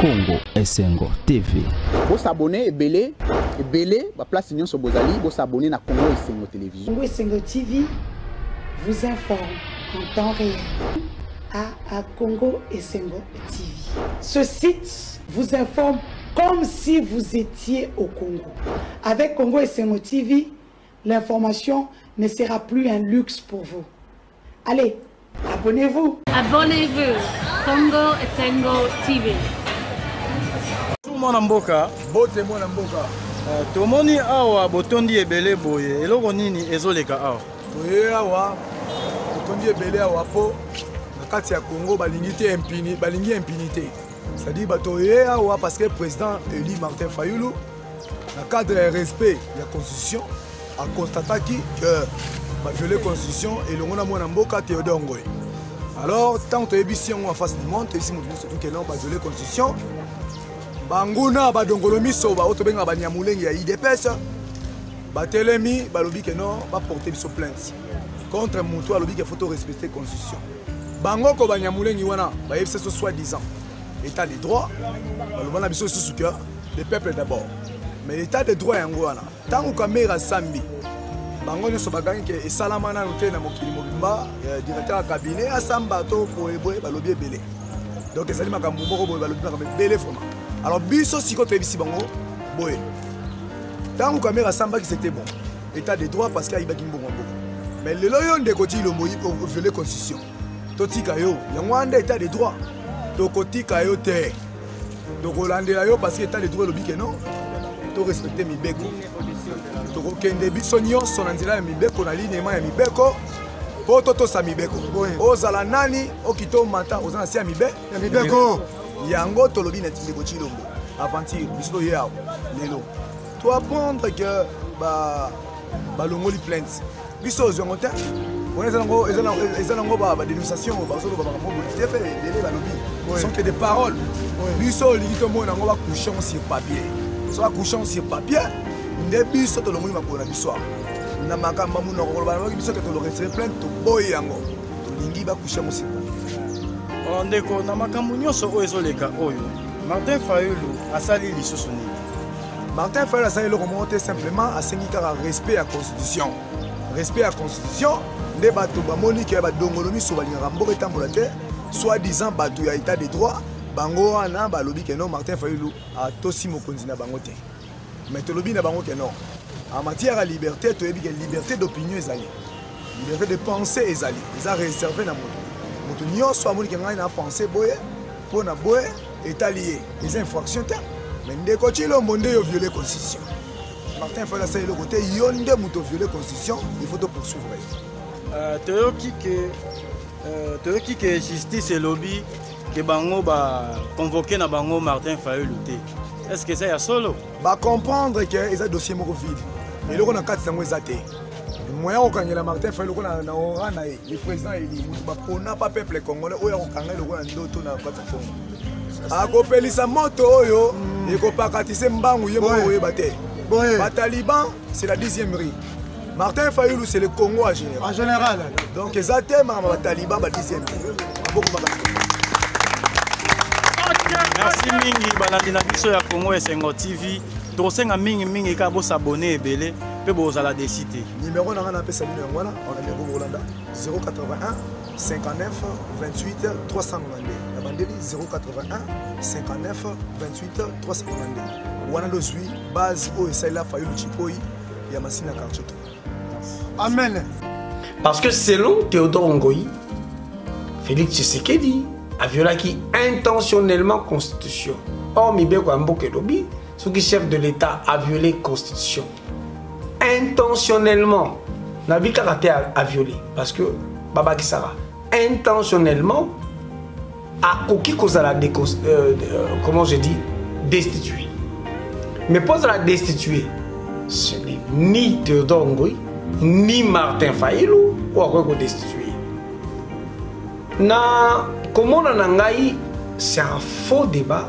Congo Esengo TV. Vous s'abonnez et belé, la place union sur Bozali, vous s'abonnez à Congo Esengo Télévision. Congo Esengo TV vous informe en temps réel à Congo Esengo TV. Ce site vous informe comme si vous étiez au Congo. Avec Congo Esengo TV, l'information ne sera plus un luxe pour vous. Allez, abonnez-vous. Abonnez-vous. Congo Esengo TV. Tout le monde en boka. Bote mon en boka. Tout le monde awa botondi ebele boye. Eloko nini ezoleka awa. Boye awa botondi ebele awa po na kati ya Congo balingi impunité. C'est-à-dire batoye awa parce que le président élu Martin Fayulu dans le cadre de respect de la constitution a constaté que va violer la constitution et le monde a mboka Théodore Ngoy. Alors tant que tu en face du monde, tu es surtout que non va violer la constitution. Banguna badongolomi soba otobenga banyamulengi ya IDPS. Batelemi balobi que non va porter sur plainte contre mutu alobi que faut respecter la constitution. Bango ko banyamulengi wana ba yebse so soi-disant état de droit, balobana biso sous cœur le peuple d'abord. Mais l'état de droit yango wana tant que caméra sambi bango nyoso bagangi ke esalama na noté na mokili mobimba directeur à cabinet asamba to boyeboye balobi ebele. Donc ezali makambo moko boye balobi makambo ebele vraiment. Alors biso siko to ebisi bango boye. Tant que caméra samba qui c'était bon. État de droit parce qu'il y a ibaki mbongo. Mais le loyo ndekoti lo moyi pour violer constitution. Totika yo yango ande état de droit. Tokotika yo te. Tokolandela yo parce que état de droit lobi ke non. To respecter mibeko. Toko kende biso nyonso na nzela ya mibeko na ligne ya mibeko. Po toto sa mibeko. Ozala nani okito mata ozana si ya mibeko. Yango tolobi na tindeko chilombo. Aventure biso yao lelo. To apprendre que balongoli plainte. Biso zongote. On est en dénonciation, ce sont que des paroles. Biso lito mo na ngoba couchon sur papier. Soit couchon sur papier, ne biso to lomoni makona biso. Na makamba mu na ko ba biso que to lo retirer plainte to boy yango. To lingi ba couchon sur papier. On ndeko na makambo nyonso oyo ezoleka oyo. Martin Fayulu asali lisusu nini? Martin Fayulu asali le remonter simplement à sengika respect à constitution. Respect à constitution. Des bateaux bamoni qui badongolomi so balinga mboka tambola te soi-disant bateau ya état de droit bango wana balobi que non Martin Fayulu a tosi mokonzi na bango te mais to lobi na bango que non en matière à liberté to yebi que liberté d'opinion ezali liberté de penser ezali eza réservé na moto nyonso amoni que ngai na penser boye pona boye état lié les infractions te mais ndeko chilo monde yo violer constitution Martin Fayulu ça le côté yonde moto violer constitution il faut te poursuivre. Toyoki que justice et lobby que bango ba convoqué na bango Martin Fayulu te. Est-ce que ça ya solo? Ba comprendre que ez dossier moko vide. Et loko na kati sango ezate. Moya okangela Martin Fayulu na ora na le président eli mutu ba pona pa peuple congolais oya okangela loko na ndoto na kati Congo. Akopelisa moto oyo ekopakatise mbangu ye moko oyo bate. Ba Taliban c'est la 10e rue. Martin Fayulu c'est le Congo en général. En général. Donc les athènes, les talibans, les 10e. Merci mingi balandi na biso ya Congo Esengo TV. Tosenga mingi ka bo s'abonner ebele pe bo zala décider. Numéro na ngana pesa bino ngwana, on a numéro Rolanda 081 59 28 392. La bandeli 081 59 28 392. Wana dozui base o esaila Fayulu Chipoi ya masina karchoto. Amen. Parce que selon Théodore Ngoy, Félix Tshisekedi a violé intentionnellement la Constitution. Or, Mibeko Amboke Lobi, ce qui chef de l'État a violé la Constitution. Intentionnellement. Nabi Karate a violé. Parce que Baba Kisara, intentionnellement, a coquille cause à la comment je dis, destituer. Mais pour la destituer, ce n'est ni Théodore Ngoy, ni Martin Fayulu ou à quoi destituer. Na comment on a c'est un faux débat,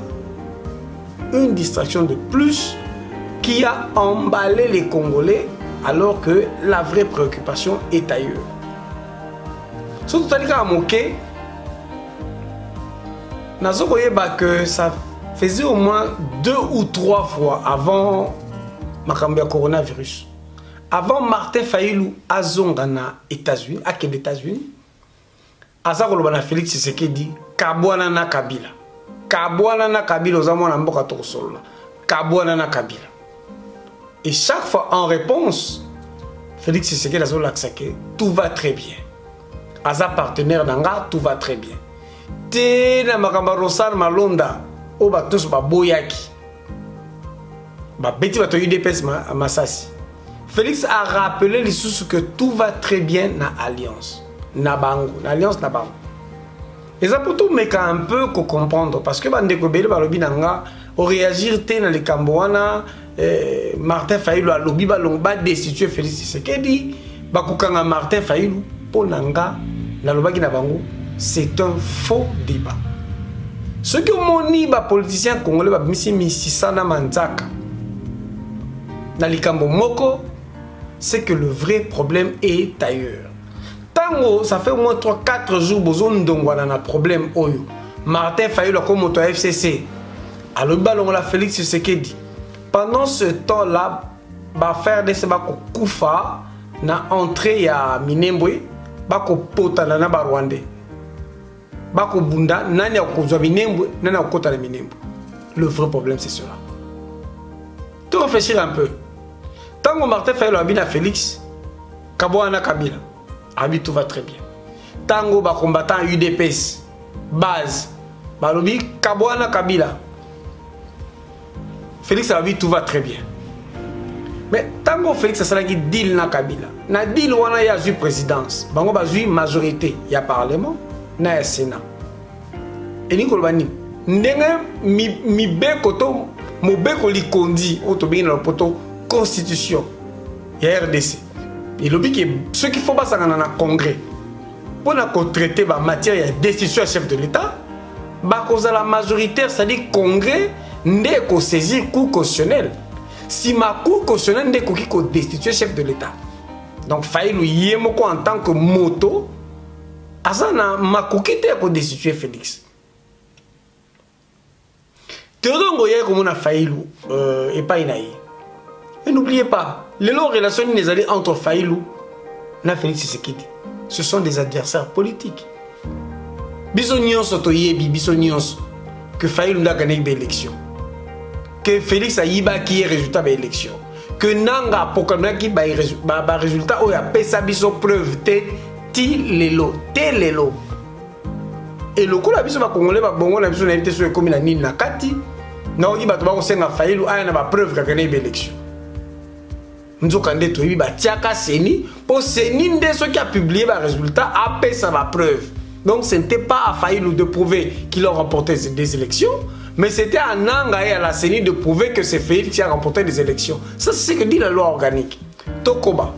une distraction de plus qui a emballé les Congolais alors que la vraie préoccupation est ailleurs. Surtout à moquer, que ça faisait au moins 2 ou 3 fois avant le coronavirus. Avant Martin Fayulu azonga na États-Unis, à les États-Unis, azakoloba Félix Tshisekedi kabwana na Kabila. Kabwana na Kabila ozamona mboka tosolola. Kabwana na Kabila. Et chaque fois en réponse, Félix Tshisekedi azolola que tout va très bien. Aza partenaire nanga, tout va très bien. Te na makamba Rosal Malonda o ba tous ba boyaki. Ba beti ba to UDPS Masasi. Félix a rappelé les sous que tout va très bien na alliance. Na bango, na alliance na bango. Et ça pour tout mais un peu qu'on comprendre parce que bande ko bele ba lobi nanga o réagir te na le Kamboana Martin Fayulu a lobi ba longba destituer Félix Tshisekedi ba kokanga Martin Fayulu pour nanga na lobaki na bango. C'est un faux débat. Ce que moni ba politicien congolais ba misi misisana manzaka na likambo moko, c'est que le vrai problème est ailleurs. Tango, ça fait au moins 3-4 jours bozo ndongwana na problème oyo. Martin Fayulu comme moto FCC. Alors balon la Félix Tshisekedi. Pendant ce temps-là, ba faire des seba ko kufa na entrée ya Minembwe, ba ko pota na ba Rwandais. Bako bunda nani akozwa Minembwe nani akota na Minembwe. Le vrai problème c'est cela. Tu réfléchir un peu. Tango Martin Fayulu abina Félix Kabwana Kabila. Abi tout va très bien. Tango ba combattant UDPS base balobi Kabwana Kabila. Félix abi tout va très bien. Mais tango Félix a salaki deal na Kabila. Na deal wana ya zu présidence. Bango bazui majorité ya parlement. Na Sénat. Et ni kolbani ndenge mi beko to mo beko li kondi otobi na poto constitution ya RDC. Et lobi que ce qu'il faut pas ça na congrès pour na traiter ba matière ya décision à chef de l'état ba cause la majoritaire c'est-à-dire congrès ndé ko saisir cour constitutionnel. Si ma cour constitutionnelle ndé ko ki ko destituer chef de l'état. Donc Fayulu yemoko en tant que moto Azana makokite ko destituer Félix. Théodore Ngoye comme on a Fayulu et pas Inaï. Et n'oubliez pas, les longues relations les alliés entre Fayulu et Félix Tshisekedi, ce sont des adversaires politiques. Bisognon sotoyebi, bisognon que Fayulu n'a gagné l'élection, que Félix a yiba qui est résultat de l'élection, que Nanga Pokamaki ba résultat ou a pesa biso preuve ti lelo. Et le coup la biso ba congolais ba bongo na biso na été sur comme na nini na kati na oki ba to ba ko senga Fayulu aya na ba preuve ka gagner l'élection. Nzoka nde to yi ba tiaka seni pour seni nde ce qui a publié ba résultat a pesa ba preuve. Donc ce n'était pas à Fayulu de prouver qu'il a remporté des élections, mais c'était à Nanga et à la CENI de prouver que c'est Félix qui a remporté des élections. Ça c'est ce que dit la loi organique. Tokoba.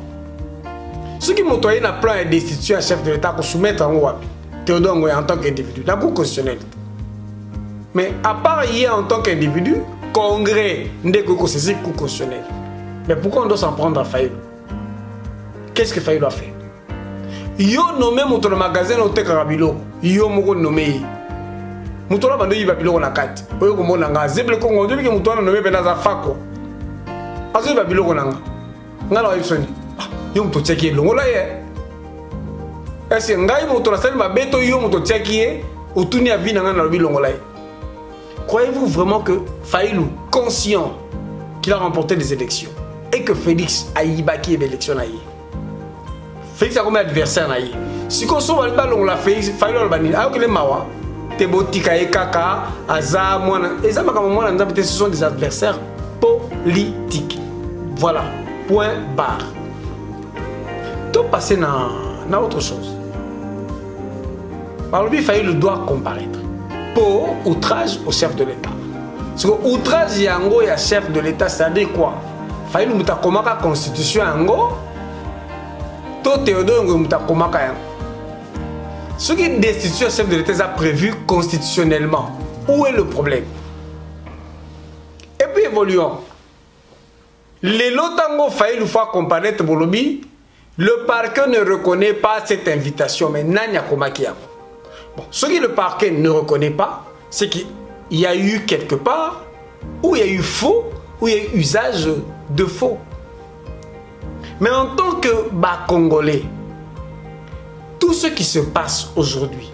Ceux qui m'ont donné un plan de destituer un chef de l'État pour soumettre en haut Théodore Ngoye en tant qu'individu, la Cour constitutionnelle. Mais à part hier en tant qu'individu, Congrès n'est que saisir Cour constitutionnelle. Mais pourquoi on doit s'en prendre à Fayulu? Qu'est-ce que Fayulu a fait? Yo nommé mon magasin au Tekarabilo, yo moko nommé. Moutola bando yiba biloko na kati. Oyo komona nga zeble Congo depuis que moutola nommé penaza fako. Azo yiba biloko nanga. Ngala wa yipsoni. Yo muto tcheki longola ye. Est-ce que ngai muto la sali mabeto yo muto tcheki ye otuni ya vina ngana lobi longola ye. Croyez-vous vraiment que Fayulu, conscient qu'il a remporté des élections et que Félix a yibaki l'élection na ye. Félix a combien d'adversaires na ye. Si qu'on soit le ballon la Félix Fayulu le bani ayo kele mawa te botika e kaka aza mwana eza makama mwana nza peut-être ce sont des adversaires politiques. Voilà, point barre. Tout passer dans autre chose. Par le Fayulu doit comparaître pour outrage au chef de l'État. Parce que outrage yango ya chef de l'État, c'est-à-dire quoi? Fayulu muta komaka constitution yango. To Théodore Ngoye muta komaka yango. Ce qui est destitution chef de l'État a prévu constitutionnellement. Où est le problème? Et puis évoluons. Les lotango Fayulu faut comparaître pour le le parquet ne reconnaît pas cette invitation, mais Nanya Komakiamo. Bon, ce que le parquet ne reconnaît pas, c'est que il y a eu quelque part où il y a eu faux, où il y a eu usage de faux. Mais en tant que Congolais, tout ce qui se passe aujourd'hui,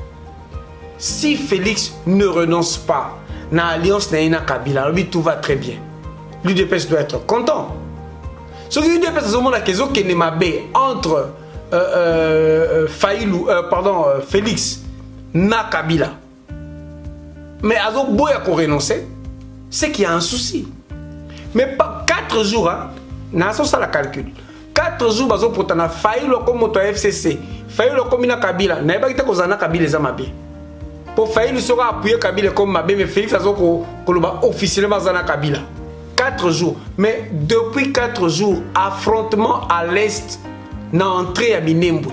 si Félix ne renonce pas à l'alliance Naïna Kabila, lui tout va très bien. L'UDPS doit être content. Ce que l'UDPS a la question qui n'est pas entre Félix na Kabila. Mais Azo Boya qu'on renoncer, c'est qu'il y a un souci. Mais pas 4 jours, hein, n'a ça la calcul. 4 jours, bazo pour t'en failli le comme au FCC, failli le comme na Kabila, n'a pas été qu'on a Kabila les amabé. Pour failli le sera appuyé Kabila comme Mabé, mais Félix Azo qu'on officiellement zana Kabila. 4 jours. Mais depuis 4 jours, affrontement à l'est, na entrée à Minembwe.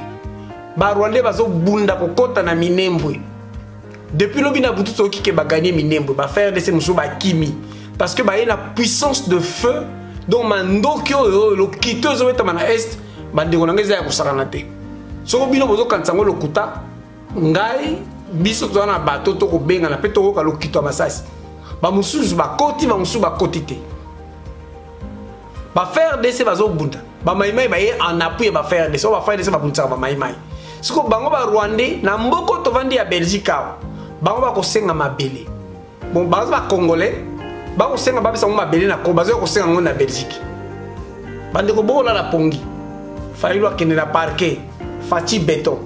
Ba Rwandais bazo bunda kokota na Minembwe. Depuis le bina butu soki ke ba gagner Minembwe, ba faire de ces musu ba kimi parce que ba y a la puissance de feu dont mandokyo lo kiteuse weta mana est ba ndeko ngeza ya kusakana te. Soko bino bozo kansango lo kuta ngai biso tona bato to ko benga na peto ko lo kito masasi. Ba musu ba koti ba musu ba kotite. Ba faire de ces bazo bunda. Ba maimai ba ye en appui ba faire de ces ba faire de ces ba bunta ba maimai. Siko bango ba Rwandais na mboko to vandi ya Belgique. Bango ba ko senga mabele. Bon bazo ba Congolais, ba ko senga ba bisa mabele na ko bazo ko senga ngo na Belgique. Bande ko bola la pongi. Failo akene na parquet, fati béton.